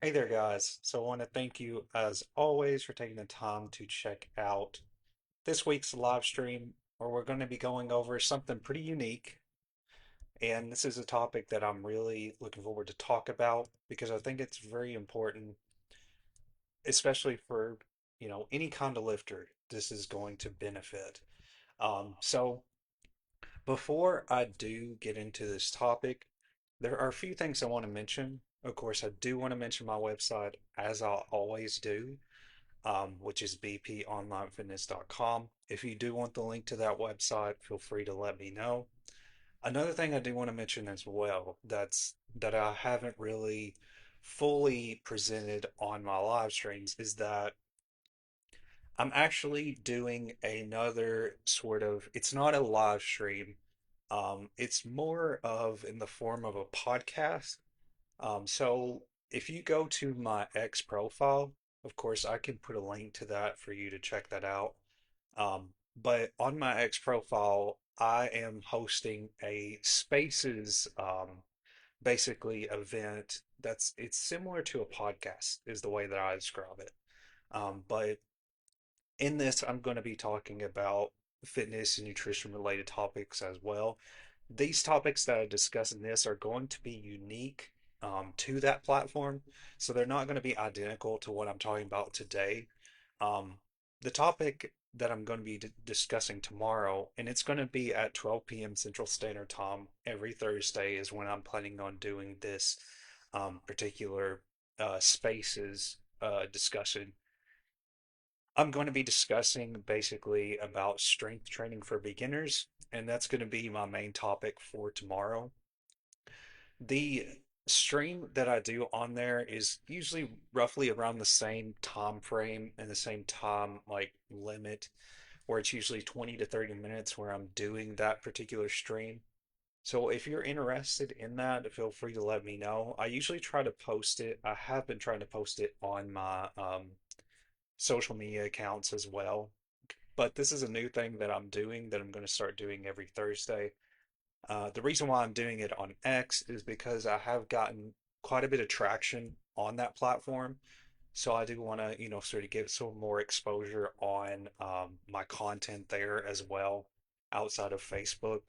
Hey there, guys. So I want to thank you, as always, for taking the time to check out this week's live stream, where we're going to be going over something pretty unique. And this is a topic that I'm really looking forward to talk about because I think it's very important, especially for, any kind of lifter. This is going to benefit. So before I do get into this topic, there are a few things I want to mention. Of course, I do want to mention my website, as I always do, which is bponlinefitness.com. If you do want the link to that website, feel free to let me know. Another thing I do want to mention as well that I haven't really fully presented on my live streams is that I'm actually doing another sort of, it's not a live stream. It's more of in the form of a podcast. So if you go to my X profile, of course, I can put a link to that for you to check that out. But on my X profile, I am hosting a Spaces, basically event it's similar to a podcast, is the way that I describe it. But in this, I'm going to be talking about fitness and nutrition related topics as well. These topics that I discuss in this are going to be unique to that platform, so they're not going to be identical to what I'm talking about today. Um, the topic that I'm going to be discussing tomorrow, and it's going to be at 12 p.m. Central Standard Time every Thursday, is when I'm planning on doing this particular spaces discussion. I'm going to be discussing basically about strength training for beginners, and that's going to be my main topic for tomorrow. The stream that I do on there is usually roughly around the same time frame and the same time like limit, where it's usually 20 to 30 minutes where I'm doing that particular stream. So if you're interested in that, feel free to let me know. I usually try to post it. I have been trying to post it on my social media accounts as well. But this is a new thing that I'm doing that I'm going to start doing every Thursday. The reason why I'm doing it on X is because I have gotten quite a bit of traction on that platform. So I do want to, sort of get some more exposure on my content there as well, outside of Facebook.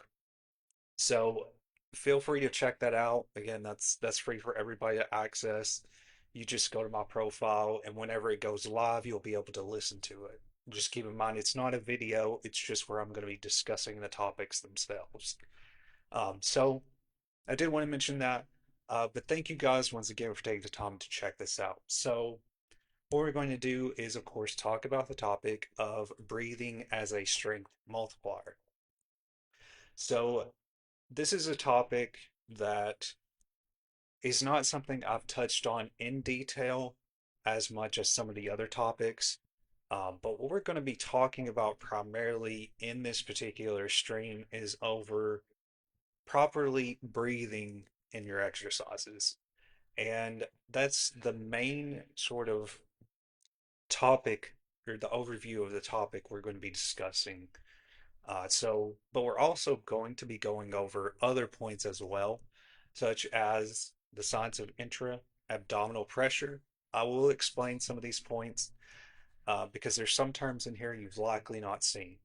So feel free to check that out. Again, that's free for everybody to access. You just go to my profile, and whenever it goes live, you'll be able to listen to it. Just keep in mind, it's not a video, it's just where I'm going to be discussing the topics themselves. So I did want to mention that, but thank you guys once again for taking the time to check this out. So what we're going to do is, of course, talk about the topic of breathing as a strength multiplier. So this is a topic that is not something I've touched on in detail as much as some of the other topics. But what we're going to be talking about primarily in this particular stream is over properly breathing in your exercises. And that's the main sort of topic, or the overview of the topic we're going to be discussing. But we're also going to be going over other points as well, such as the signs of intra-abdominal pressure. I will explain some of these points because there's some terms in here you've likely not seen.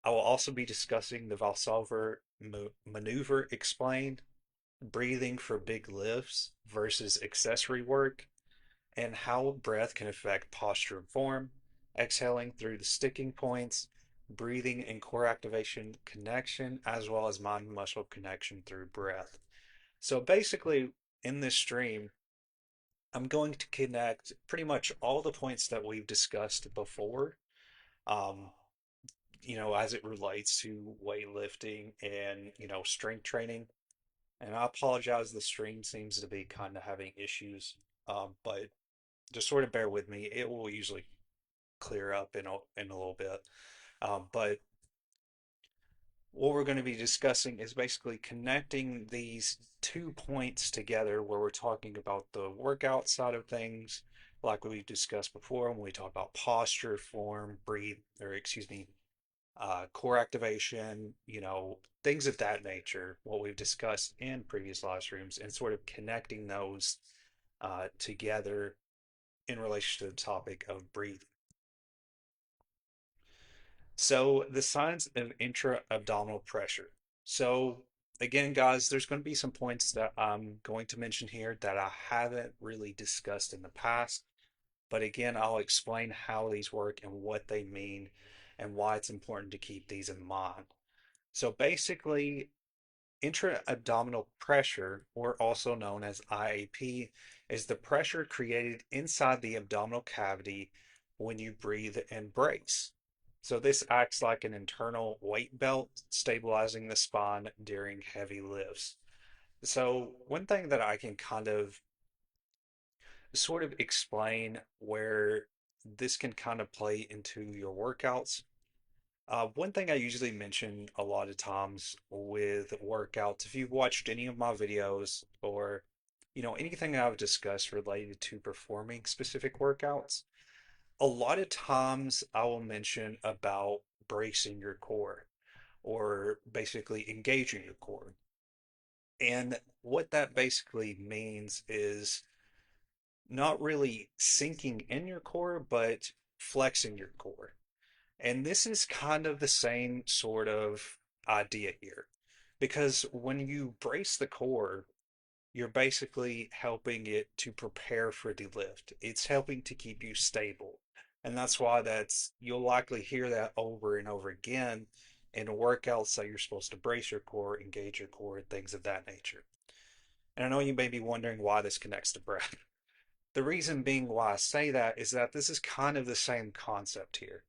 I will also be discussing the Valsalva maneuver explained, breathing for big lifts versus accessory work, and how breath can affect posture and form, exhaling through the sticking points, breathing and core activation connection, as well as mind muscle connection through breath. So basically, in this stream, I'm going to connect pretty much all the points that we've discussed before, um, as it relates to weightlifting and, strength training. And I apologize, the stream seems to be kind of having issues, but just sort of bear with me. It will usually clear up in a little bit. But what we're going to be discussing is basically connecting these 2 points together, where we're talking about the workout side of things, like we discussed before when we talk about posture, form, breathe, or excuse me, core activation, things of that nature, what we've discussed in previous live streams, and sort of connecting those together in relation to the topic of breathing. So, the signs of intra-abdominal pressure. So, again, guys, there's going to be some points that I'm going to mention here that I haven't really discussed in the past. But again, I'll explain how these work and what they mean and why it's important to keep these in mind. So, basically, intra-abdominal pressure, or also known as IAP, is the pressure created inside the abdominal cavity when you breathe and brace. So this acts like an internal weight belt, stabilizing the spine during heavy lifts. So one thing that I can kind of sort of explain where this can kind of play into your workouts. One thing I usually mention a lot of times with workouts, if you've watched any of my videos or anything I've discussed related to performing specific workouts, a lot of times I will mention about bracing your core or basically engaging your core. And what that basically means is not really sinking in your core, but flexing your core. And this is kind of the same sort of idea here. Because when you brace the core, you're basically helping it to prepare for the lift. It's helping to keep you stable. And that's why you'll likely hear that over and over again in workouts that you're supposed to brace your core, engage your core, things of that nature. And I know you may be wondering why this connects to breath. The reason being why I say that is that this is kind of the same concept here.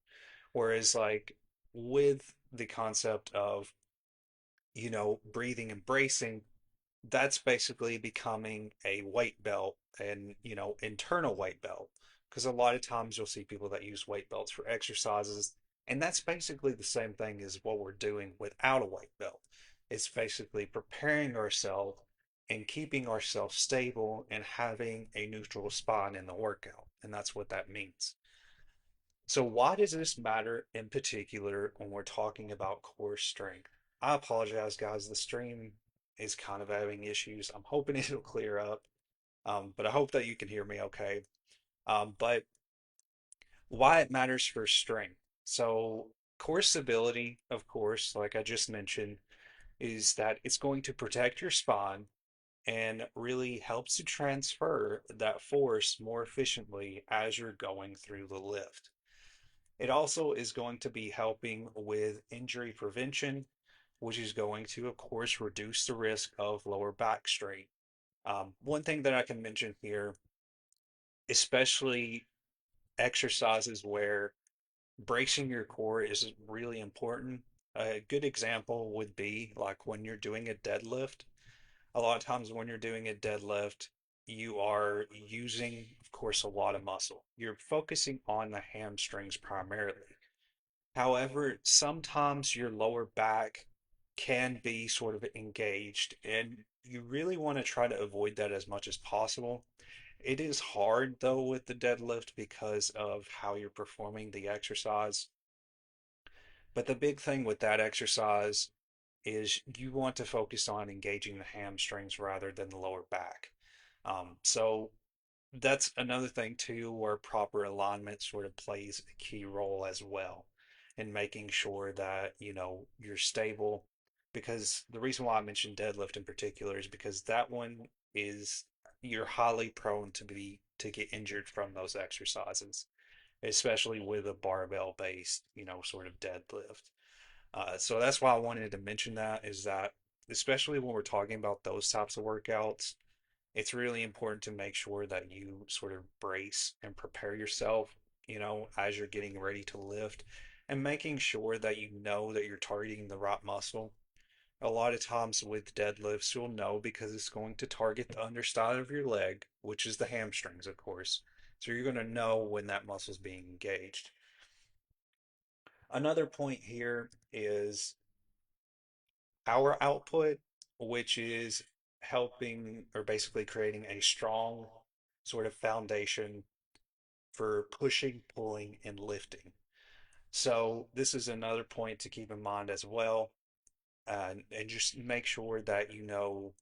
Whereas, like, with the concept of, breathing and bracing, that's basically becoming a weight belt and, internal weight belt. Because a lot of times you'll see people that use weight belts for exercises, and that's basically the same thing as what we're doing without a weight belt. It's basically preparing ourselves and keeping ourselves stable and having a neutral spine in the workout. And that's what that means. So, why does this matter in particular when we're talking about core strength? I apologize, guys. The stream is kind of having issues. I'm hoping it'll clear up, but I hope that you can hear me okay. But why it matters for strength. So, core stability, of course, like I just mentioned, is that it's going to protect your spine and really helps to transfer that force more efficiently as you're going through the lift. It also is going to be helping with injury prevention, which is going to, of course, reduce the risk of lower back strain. One thing that I can mention here, especially exercises where bracing your core is really important. A good example would be like when you're doing a deadlift. A lot of times when you're doing a deadlift, you are using, of course, a lot of muscle. You're focusing on the hamstrings primarily. However, sometimes your lower back can be sort of engaged, and you really want to try to avoid that as much as possible. It is hard though with the deadlift because of how you're performing the exercise. But the big thing with that exercise is you want to focus on engaging the hamstrings rather than the lower back. So that's another thing too, where proper alignment sort of plays a key role as well in making sure that, you're stable. Because the reason why I mentioned deadlift in particular is because that one is you're highly prone to get injured from those exercises, especially with a barbell based, sort of deadlift. So that's why I wanted to mention that is that especially when we're talking about those types of workouts, it's really important to make sure that you sort of brace and prepare yourself, as you're getting ready to lift and making sure that you know that you're targeting the right muscle. A lot of times with deadlifts, you'll know because it's going to target the underside of your leg, which is the hamstrings, of course. So you're going to know when that muscle's being engaged. Another point here is our output, which is helping or basically creating a strong sort of foundation for pushing, pulling, and lifting. So, this is another point to keep in mind as well. And just make sure that you know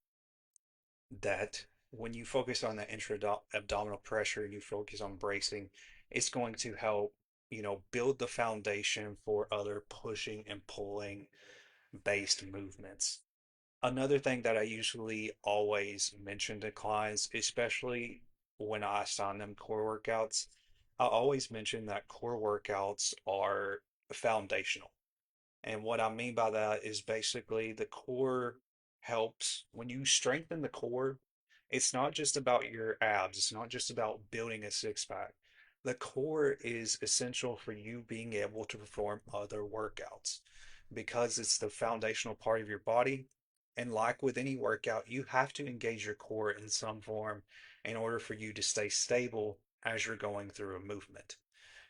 that. when you focus on the intra-abdominal pressure and you focus on bracing, it's going to help, build the foundation for other pushing and pulling based movements. Another thing that I usually always mention to clients, especially when I assign them core workouts, I always mention that core workouts are foundational. And what I mean by that is basically the core helps when you strengthen the core, it's not just about your abs, it's not just about building a six pack. The core is essential for you being able to perform other workouts because it's the foundational part of your body. And like with any workout, you have to engage your core in some form in order for you to stay stable as you're going through a movement.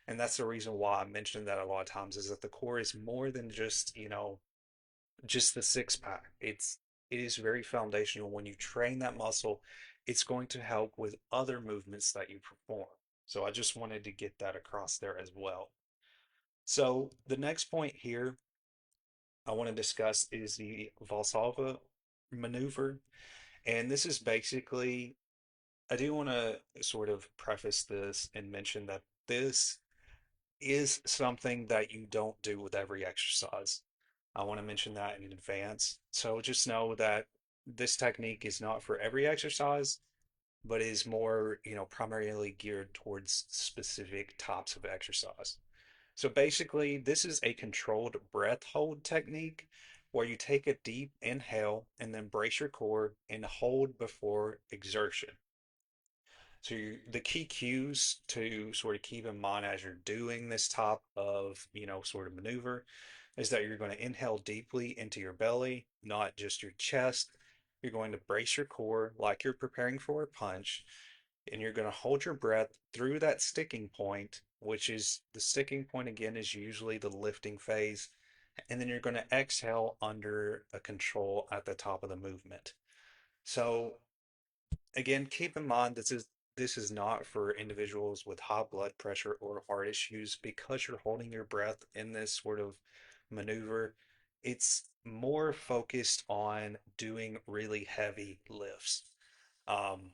And that's the reason why I mentioned that a lot of times is that the core is more than just, just the six pack. It is very foundational. When you train that muscle, it's going to help with other movements that you perform. So I just wanted to get that across there as well. So the next point here I want to discuss is the Valsalva maneuver. And this is basically, I do want to sort of preface this and mention that this is something that you don't do with every exercise. I want to mention that in advance. So just know that this technique is not for every exercise, but is more, primarily geared towards specific types of exercise. So basically, this is a controlled breath hold technique where you take a deep inhale and then brace your core and hold before exertion. So the key cues to sort of keep in mind as you're doing this type of, sort of maneuver is that you're going to inhale deeply into your belly, not just your chest. You're going to brace your core like you're preparing for a punch, and you're going to hold your breath through that sticking point, which is the sticking point again is usually the lifting phase, and then you're going to exhale under a control at the top of the movement. So again, keep in mind this is not for individuals with high blood pressure or heart issues because you're holding your breath in this sort of maneuver. It's more focused on doing really heavy lifts. Um,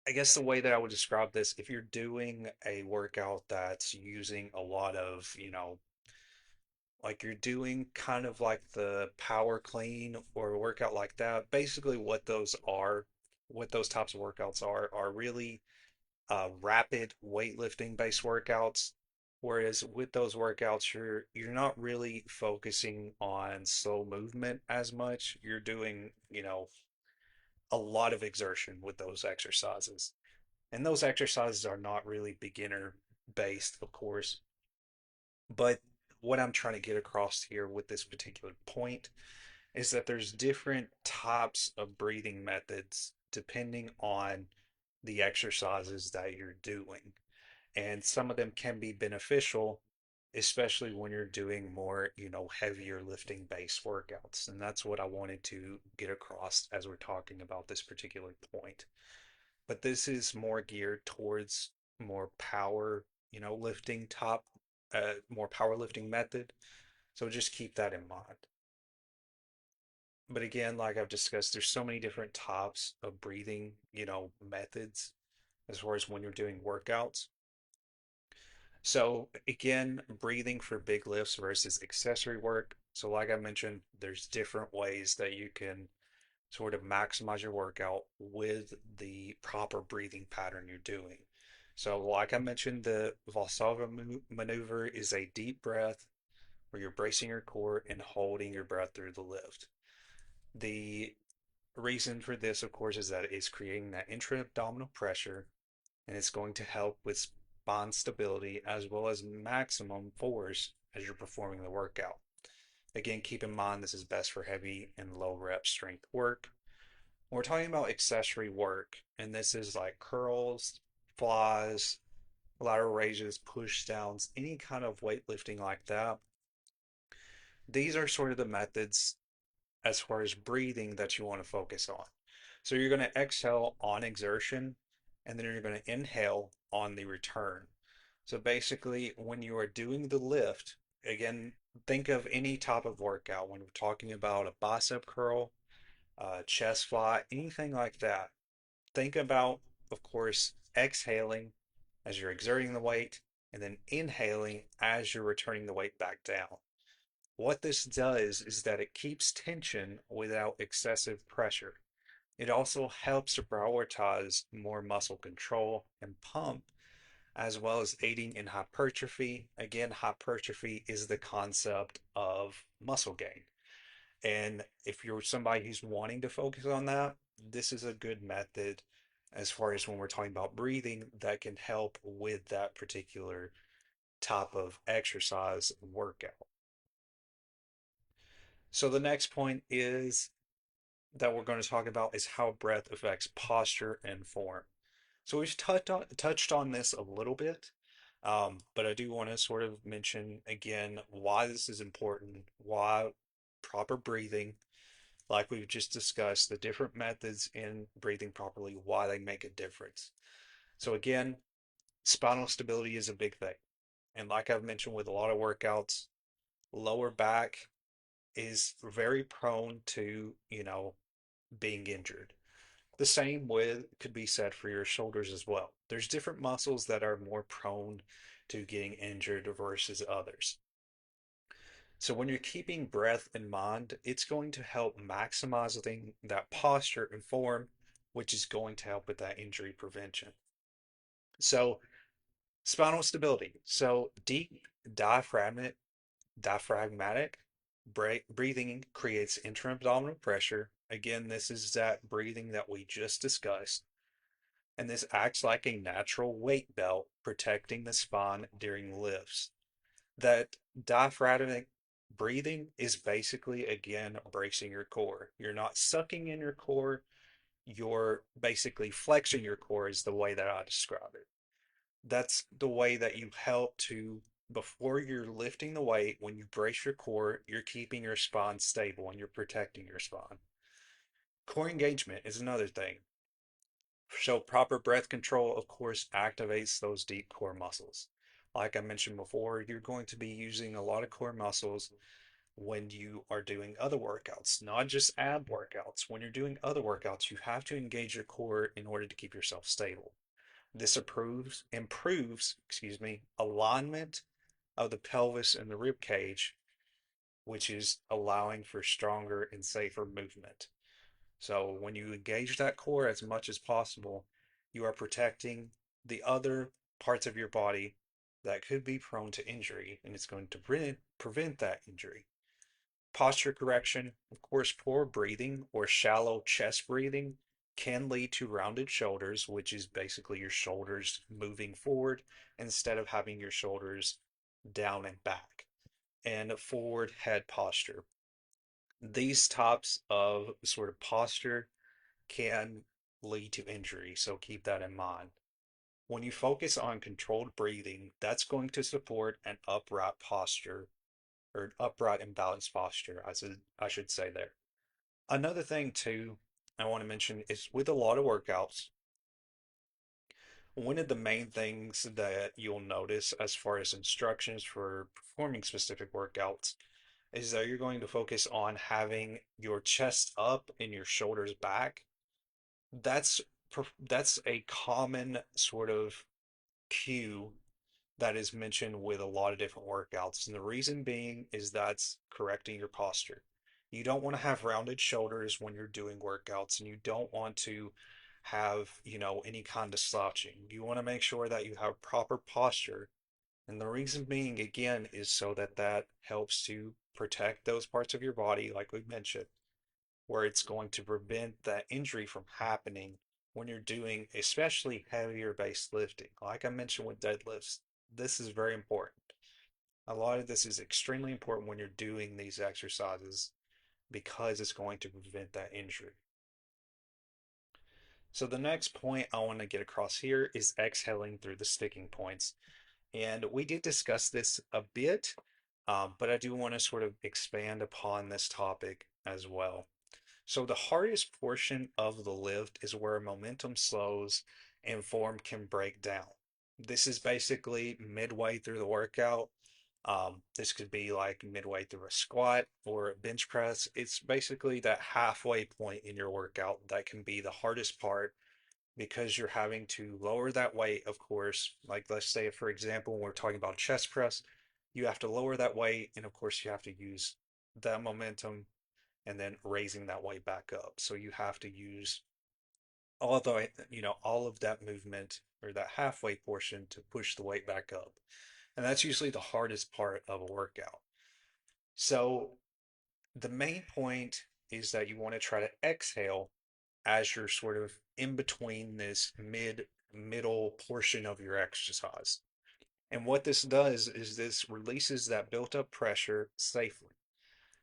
I guess the way that I would describe this, if you're doing a workout that's using a lot of, like you're doing kind of like the power clean or a workout like that, basically what those types of workouts are really rapid weightlifting based workouts. Whereas with those workouts, you're not really focusing on slow movement as much. You're doing, a lot of exertion with those exercises. And those exercises are not really beginner based, of course. But what I'm trying to get across here with this particular point is that there's different types of breathing methods depending on the exercises that you're doing. And some of them can be beneficial, especially when you're doing more, heavier lifting based workouts. And that's what I wanted to get across as we're talking about this particular point. But this is more geared towards more power, lifting more powerlifting method. So just keep that in mind. But again, like I've discussed, there's so many different types of breathing, methods as far as when you're doing workouts. So again, breathing for big lifts versus accessory work. So like I mentioned, there's different ways that you can sort of maximize your workout with the proper breathing pattern you're doing. So like I mentioned, the Valsalva maneuver is a deep breath where you're bracing your core and holding your breath through the lift. The reason for this, of course, is that it's creating that intra-abdominal pressure and it's going to help with spine stability as well as maximum force as you're performing the workout. Again, keep in mind this is best for heavy and low rep strength work. We're talking about accessory work, and this is like curls, flies, lateral raises, push downs, any kind of weightlifting like that. These are sort of the methods as far as breathing that you want to focus on. So you're going to exhale on exertion, and then you're going to inhale on the return. So basically, when you are doing the lift, again, think of any type of workout. When we're talking about a bicep curl, chest fly, anything like that, think about, of course, exhaling as you're exerting the weight and then inhaling as you're returning the weight back down. What this does is that it keeps tension without excessive pressure. It also helps to prioritize more muscle control and pump, as well as aiding in hypertrophy. Again, hypertrophy is the concept of muscle gain. And if you're somebody who's wanting to focus on that, this is a good method as far as when we're talking about breathing that can help with that particular type of exercise workout. So the next point is that we're going to talk about is how breath affects posture and form. So we've touched on this a little bit, but I do want to sort of mention again why this is important, why proper breathing, like we've just discussed, the different methods in breathing properly, why they make a difference. So again, spinal stability is a big thing. And like I've mentioned with a lot of workouts, lower back is very prone to, being injured. The same with could be said for your shoulders as well. There's different muscles that are more prone to getting injured versus others. So when you're keeping breath in mind, it's going to help maximizing that posture and form, which is going to help with that injury prevention. So spinal stability. So deep diaphragmatic breathing creates intra-abdominal pressure. Again, this is that breathing that we just discussed. And this acts like a natural weight belt protecting the spine during lifts. That diaphragmatic breathing is basically, again, bracing your core. You're not sucking in your core, you're basically flexing your core, is the way that I describe it. That's the way that you help to, before you're lifting the weight, when you brace your core, you're keeping your spine stable and you're protecting your spine. Core engagement is another thing. So proper breath control, of course, activates those deep core muscles. Like I mentioned before, you're going to be using a lot of core muscles when you are doing other workouts, not just ab workouts. When you're doing other workouts, you have to engage your core in order to keep yourself stable. This improves, alignment of the pelvis and the rib cage, which is allowing for stronger and safer movement. So when you engage that core as much as possible, you are protecting the other parts of your body that could be prone to injury, and it's going to prevent that injury. Posture correction, of course, poor breathing or shallow chest breathing can lead to rounded shoulders, which is basically your shoulders moving forward instead of having your shoulders down and back, and a forward head posture. These types of sort of posture can lead to injury, so keep that in mind. When you focus on controlled breathing, that's going to support an upright posture or an upright and balanced posture, I should say there. Another thing too I want to mention is with a lot of workouts, one of the main things that you'll notice as far as instructions for performing specific workouts is that you're going to focus on having your chest up and your shoulders back. That's that's a common sort of cue that is mentioned with a lot of different workouts. And the reason being is that's correcting your posture. You don't want to have rounded shoulders when you're doing workouts, and you don't want to have, any kind of slouching. You want to make sure that you have proper posture. And the reason being, again, is so that that helps to protect those parts of your body, like we mentioned, where it's going to prevent that injury from happening when you're doing especially heavier based lifting. Like I mentioned with deadlifts, this is very important. A lot of this is extremely important when you're doing these exercises because it's going to prevent that injury. So the next point I want to get across here is exhaling through the sticking points. And we did discuss this a bit, but I do want to sort of expand upon this topic as well. So the hardest portion of the lift is where momentum slows and form can break down. This is basically midway through the workout. This could be like midway through a squat or a bench press. It's basically that halfway point in your workout that can be the hardest part because you're having to lower that weight, of course. Like, let's say, for example, when we're talking about chest press, you have to lower that weight, and of course, you have to use that momentum and then raising that weight back up. So you have to use all of that movement or that halfway portion to push the weight back up. And that's usually the hardest part of a workout. So the main point is that you want to try to exhale as you're sort of in between this middle portion of your exercise. And what this does is this releases that built up pressure safely.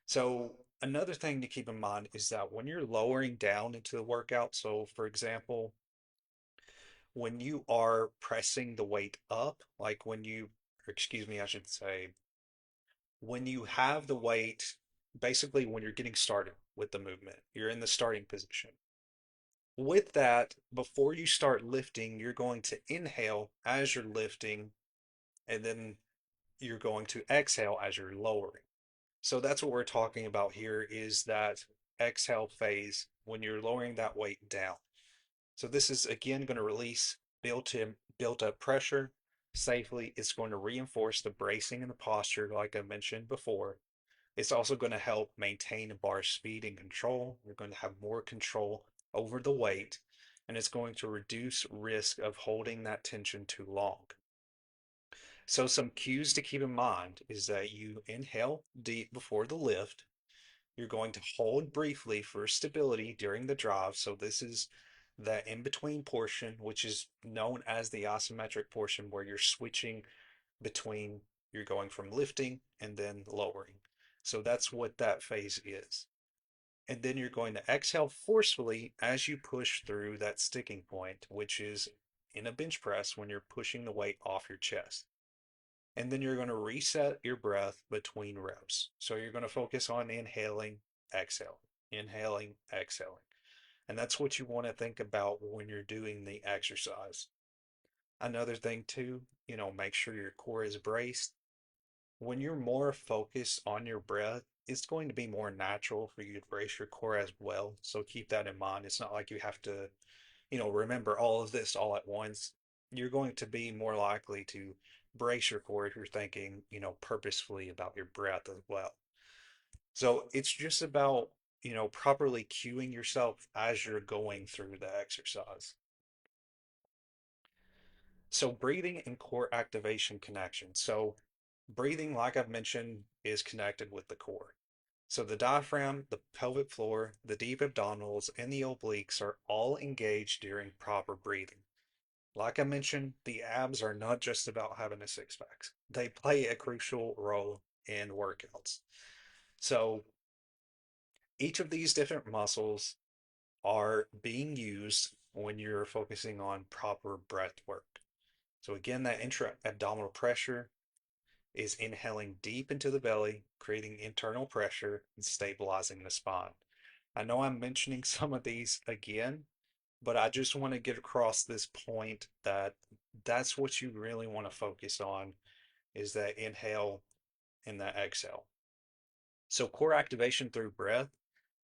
So another thing to keep in mind is that when you're lowering down into the workout, so for example, when you are pressing the weight up, like or excuse me, I should say, when you have the weight, basically when you're getting started with the movement, you're in the starting position. With that, before you start lifting, you're going to inhale as you're lifting, and then you're going to exhale as you're lowering. So that's what we're talking about here is that exhale phase when you're lowering that weight down. So this is again going to release built up pressure safely. It's going to reinforce the bracing and the posture, like I mentioned before. It's also going to help maintain bar speed and control. You're going to have more control over the weight, and it's going to reduce risk of holding that tension too long. So some cues to keep in mind is that you inhale deep before the lift. You're going to hold briefly for stability during the drive. So this is the in-between portion, which is known as the isometric portion, where you're switching between, you're going from lifting and then lowering. So that's what that phase is. And then you're going to exhale forcefully as you push through that sticking point, which is in a bench press when you're pushing the weight off your chest. And then you're going to reset your breath between reps. So you're going to focus on inhaling, exhaling, inhaling, exhaling. And that's what you want to think about when you're doing the exercise. Another thing too, make sure your core is braced. When you're more focused on your breath, it's going to be more natural for you to brace your core as well. So keep that in mind. It's not like you have to, remember all of this all at once. You're going to be more likely to brace your core if you're thinking, purposefully about your breath as well. So it's just about, properly cueing yourself as you're going through the exercise. So breathing and core activation connection. So breathing, like I've mentioned, is connected with the core. So the diaphragm, the pelvic floor, the deep abdominals, and the obliques are all engaged during proper breathing. Like I mentioned, the abs are not just about having a six pack. They play a crucial role in workouts. So each of these different muscles are being used when you're focusing on proper breath work. So again, that intra-abdominal pressure is inhaling deep into the belly, creating internal pressure and stabilizing the spine. I know I'm mentioning some of these again, but I just want to get across this point that that's what you really want to focus on is that inhale and that exhale. So core activation through breath,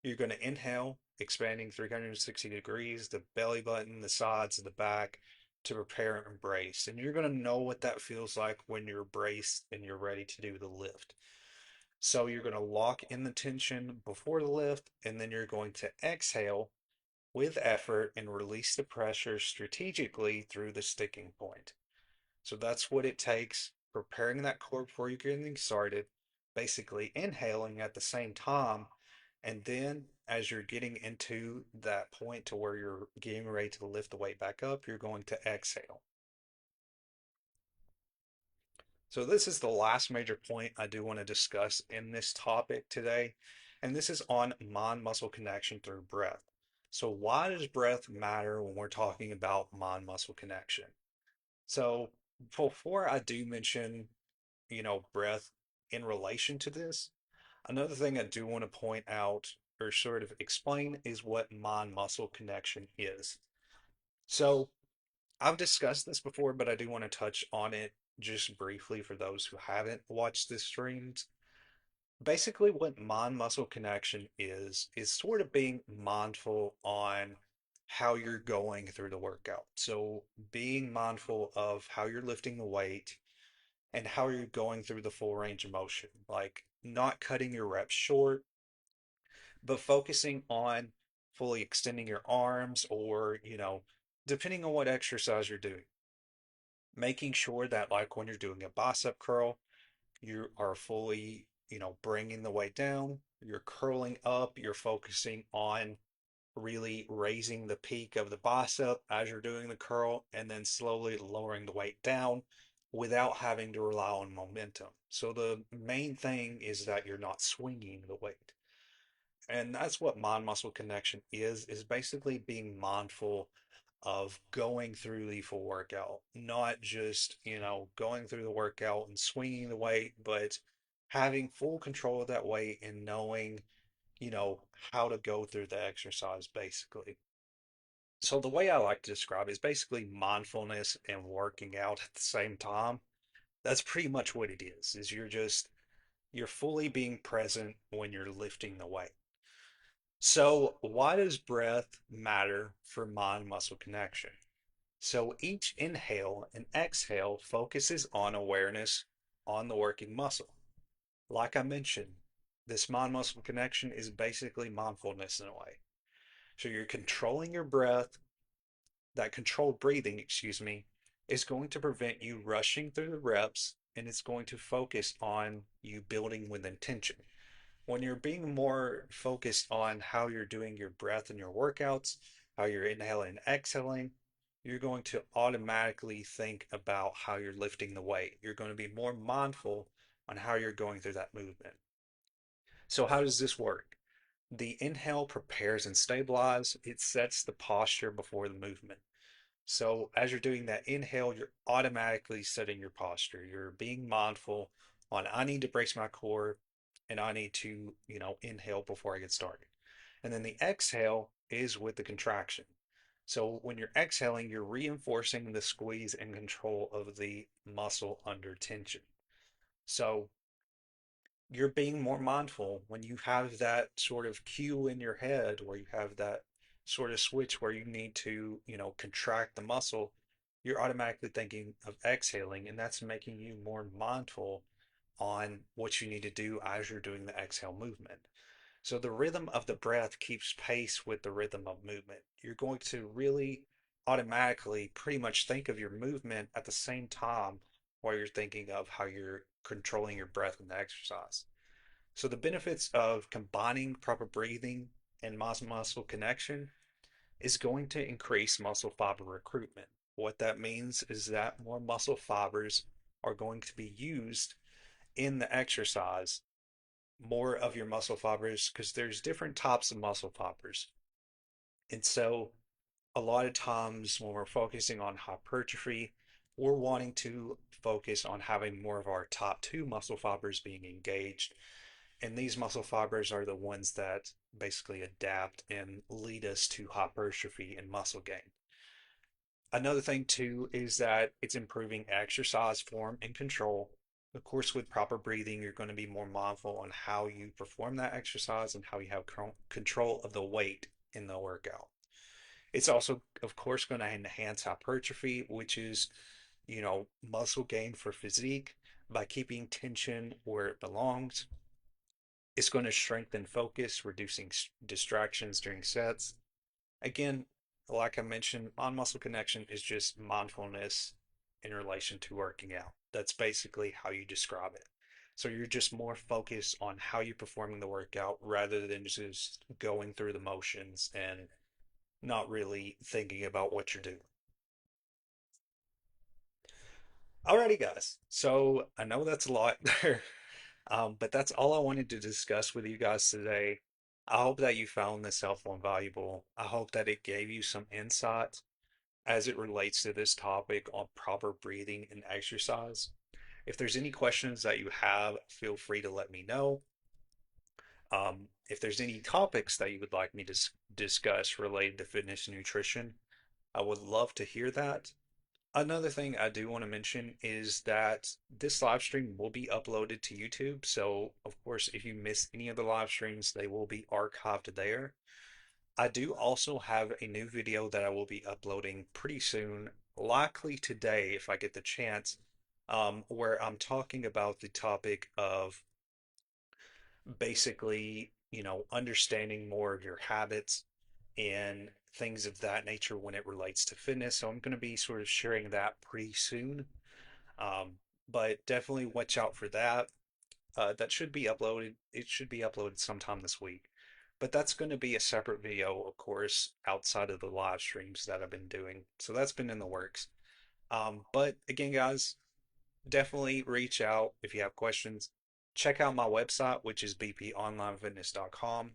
you're going to inhale, expanding 360 degrees, the belly button, the sides, the back to prepare and brace. And you're going to know what that feels like when you're braced and you're ready to do the lift. So you're going to lock in the tension before the lift, and then you're going to exhale with effort and release the pressure strategically through the sticking point. So that's what it takes, preparing that core before you're getting started, basically inhaling at the same time. And then as you're getting into that point to where you're getting ready to lift the weight back up, you're going to exhale. So this is the last major point I do want to discuss in this topic today, and this is on mind-muscle connection through breath. So why does breath matter when we're talking about mind-muscle connection? So before I do mention, breath in relation to this, another thing I do want to point out or sort of explain is what mind-muscle connection is. So I've discussed this before, but I do want to touch on it just briefly for those who haven't watched this streams. Basically, what mind muscle connection is sort of being mindful on how you're going through the workout. So being mindful of how you're lifting the weight and how you're going through the full range of motion, like not cutting your reps short, but focusing on fully extending your arms or, depending on what exercise you're doing, making sure that like when you're doing a bicep curl, you are fully, bringing the weight down, you're curling up, you're focusing on really raising the peak of the bicep as you're doing the curl and then slowly lowering the weight down without having to rely on momentum. So the main thing is that you're not swinging the weight. And that's what mind muscle connection is basically being mindful of going through the full workout, not just, going through the workout and swinging the weight, but having full control of that weight and knowing, you know, how to go through the exercise basically. So the way I like to describe it is basically mindfulness and working out at the same time. That's pretty much what it is you're fully being present when you're lifting the weight. So why does breath matter for mind muscle connection? So each inhale and exhale focuses on awareness on the working muscle. Like I mentioned, this mind muscle connection is basically mindfulness in a way. So you're controlling your breath. That controlled breathing, excuse me, is going to prevent you rushing through the reps and it's going to focus on you building with intention. When you're being more focused on how you're doing your breath and your workouts, how you're inhaling and exhaling, you're going to automatically think about how you're lifting the weight. You're going to be more mindful on how you're going through that movement. So, how does this work? The inhale prepares and stabilizes, it sets the posture before the movement. So as you're doing that inhale, you're automatically setting your posture. You're being mindful on I need to brace my core and I need to, inhale before I get started. And then the exhale is with the contraction. So when you're exhaling, you're reinforcing the squeeze and control of the muscle under tension. So you're being more mindful when you have that sort of cue in your head where you have that sort of switch where you need to, contract the muscle, you're automatically thinking of exhaling, and that's making you more mindful on what you need to do as you're doing the exhale movement. So the rhythm of the breath keeps pace with the rhythm of movement. You're going to really automatically pretty much think of your movement at the same time while you're thinking of how you're controlling your breath in the exercise. So the benefits of combining proper breathing and muscle connection is going to increase muscle fiber recruitment. What that means is that more muscle fibers are going to be used in the exercise, more of your muscle fibers, because there's different types of muscle fibers. And so a lot of times when we're focusing on hypertrophy, we're wanting to focus on having more of our top two muscle fibers being engaged. And these muscle fibers are the ones that basically adapt and lead us to hypertrophy and muscle gain. Another thing too is that it's improving exercise form and control. Of course, with proper breathing, you're going to be more mindful on how you perform that exercise and how you have control of the weight in the workout. It's also, of course, going to enhance hypertrophy, which is, muscle gain for physique by keeping tension where it belongs. It's going to strengthen focus, reducing distractions during sets. Again, like I mentioned, on muscle connection is just mindfulness in relation to working out. That's basically how you describe it. So you're just more focused on how you're performing the workout rather than just going through the motions and not really thinking about what you're doing. Alrighty, guys. So I know that's a lot there, but that's all I wanted to discuss with you guys today. I hope that you found this helpful and valuable. I hope that it gave you some insight as it relates to this topic on proper breathing and exercise. If there's any questions that you have, feel free to let me know. If there's any topics that you would like me to discuss related to fitness and nutrition, I would love to hear that. Another thing I do want to mention is that this live stream will be uploaded to YouTube. So, of course, if you miss any of the live streams, they will be archived there. I do also have a new video that I will be uploading pretty soon, likely today if I get the chance, where I'm talking about the topic of basically, understanding more of your habits and things of that nature when it relates to fitness. So I'm going to be sort of sharing that pretty soon. Um, but definitely watch out for that. That should be uploaded. It should be uploaded sometime this week. But that's going to be a separate video, of course, outside of the live streams that I've been doing. So that's been in the works. But again, guys, definitely reach out if you have questions. Check out my website, which is bponlinefitness.com.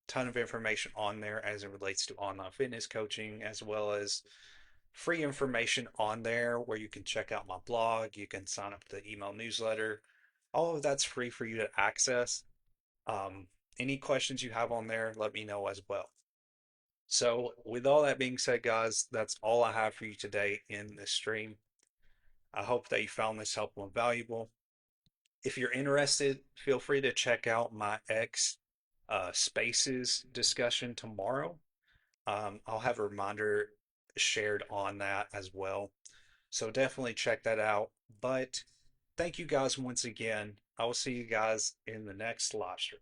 Ton of information on there as it relates to online fitness coaching, as well as free information on there where you can check out my blog, you can sign up to the email newsletter. All of that's free for you to access. Um, any questions you have on there, let me know as well. So, with all that being said, guys, that's all I have for you today in this stream. I hope that you found this helpful and valuable. If you're interested, feel free to check out my X Spaces discussion tomorrow. I'll have a reminder shared on that as well. So definitely check that out. But thank you guys once again. I will see you guys in the next live stream.